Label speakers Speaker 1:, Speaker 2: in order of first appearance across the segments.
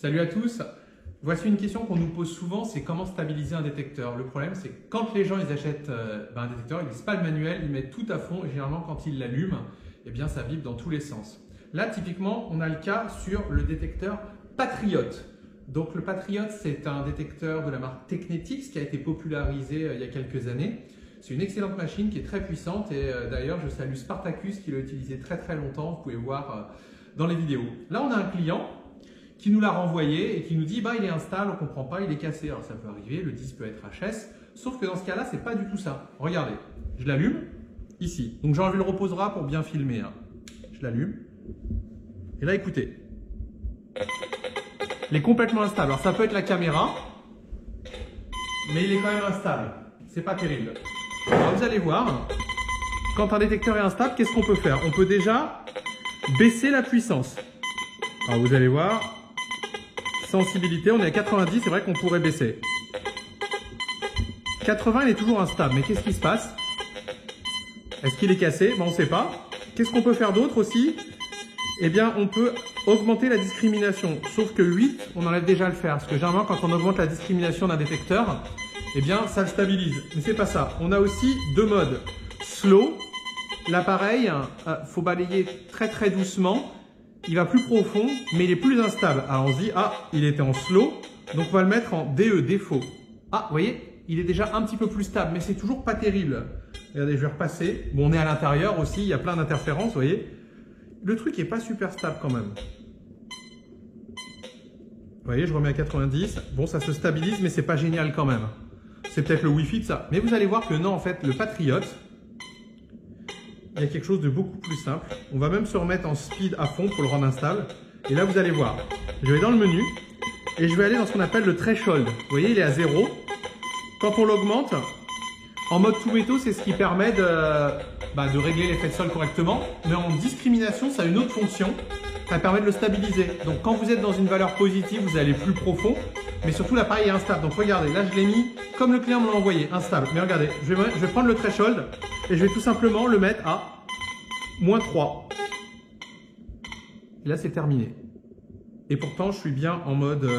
Speaker 1: Salut à tous. Voici une question qu'on nous pose souvent, c'est comment stabiliser un détecteur. Le problème, c'est que quand les gens ils achètent un détecteur, ils ne lisent pas le manuel, ils mettent tout à fond et généralement quand ils l'allument, eh bien ça vibre dans tous les sens. Là, typiquement, on a le cas sur le détecteur Patriot. Donc le Patriot, c'est un détecteur de la marque Technetics qui a été popularisé il y a quelques années. C'est une excellente machine qui est très puissante et d'ailleurs, je salue Spartacus qui l'a utilisé très longtemps, vous pouvez voir dans les vidéos. Là, on a un client qui nous l'a renvoyé et qui nous dit il est instable, on ne comprend pas, il est cassé. Alors ça peut arriver, le disque peut être HS, sauf que dans ce cas-là, ce n'est pas du tout ça. Regardez, je l'allume ici. Donc j'ai enlevé le repose-bras pour bien filmer. Je l'allume. Et là, écoutez. Il est complètement instable. Alors ça peut être la caméra, mais il est quand même instable. C'est pas terrible. Alors vous allez voir, quand un détecteur est instable, qu'est-ce qu'on peut faire? On peut déjà baisser la puissance. Alors vous allez voir, sensibilité, on est à 90, c'est vrai qu'on pourrait baisser. 80, il est toujours instable, mais qu'est-ce qui se passe? Est-ce qu'il est cassé? On ne sait pas. Qu'est-ce qu'on peut faire d'autre aussi? Eh bien, on peut augmenter la discrimination. Sauf que 8, on enlève déjà à le faire. Parce que généralement, quand on augmente la discrimination d'un détecteur, eh bien, ça le stabilise. Mais c'est pas ça. On a aussi deux modes. Slow, l'appareil, faut balayer très doucement. Il va plus profond, mais il est plus instable. Alors on se dit, il était en slow, donc on va le mettre en DE, défaut. Vous voyez, il est déjà un petit peu plus stable, mais c'est toujours pas terrible. Regardez, je vais repasser. Bon, on est à l'intérieur aussi, il y a plein d'interférences, vous voyez. Le truc est pas super stable quand même. Vous voyez, je remets à 90. Bon, ça se stabilise, mais c'est pas génial quand même. C'est peut-être le Wi-Fi de ça. Mais vous allez voir que non, en fait, le Patriot, il y a quelque chose de beaucoup plus simple. On va même se remettre en speed à fond pour le rendre instable. Et là, vous allez voir. Je vais dans le menu et je vais aller dans ce qu'on appelle le threshold. Vous voyez, il est à 0. Quand on l'augmente, en mode Tourito, c'est ce qui permet de régler l'effet de sol correctement. Mais en discrimination, ça a une autre fonction. Ça permet de le stabiliser. Donc, quand vous êtes dans une valeur positive, vous allez plus profond. Mais surtout, l'appareil est instable. Donc, regardez, là, je l'ai mis comme le client me l'a envoyé, instable. Mais regardez, je vais prendre le threshold et je vais tout simplement le mettre à -3. Et là, c'est terminé. Et pourtant, je suis bien en mode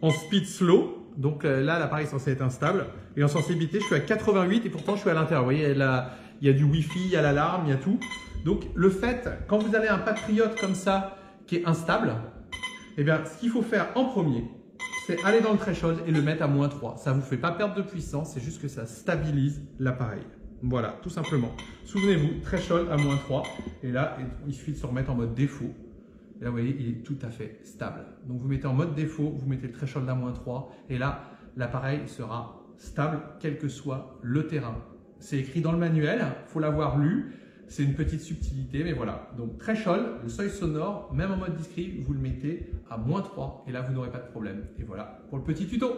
Speaker 1: en speed slow. Donc là, l'appareil est censé être instable. Et en sensibilité, je suis à 88 et pourtant, je suis à l'intérieur. Vous voyez, là, il y a du Wi-Fi, il y a l'alarme, il y a tout. Donc, le fait, quand vous avez un Patriot comme ça qui est instable, eh bien, ce qu'il faut faire en premier, c'est aller dans le threshold et le mettre à -3. Ça ne vous fait pas perdre de puissance, c'est juste que ça stabilise l'appareil. Voilà, tout simplement. Souvenez-vous, threshold à -3. Et là, il suffit de se remettre en mode défaut. Et là, vous voyez, il est tout à fait stable. Donc, vous mettez en mode défaut, vous mettez le threshold à -3. Et là, l'appareil sera stable, quel que soit le terrain. C'est écrit dans le manuel, il faut l'avoir lu. C'est une petite subtilité, mais voilà. Donc, threshold, le seuil sonore, même en mode discret, vous le mettez à -3. Et là, vous n'aurez pas de problème. Et voilà pour le petit tuto.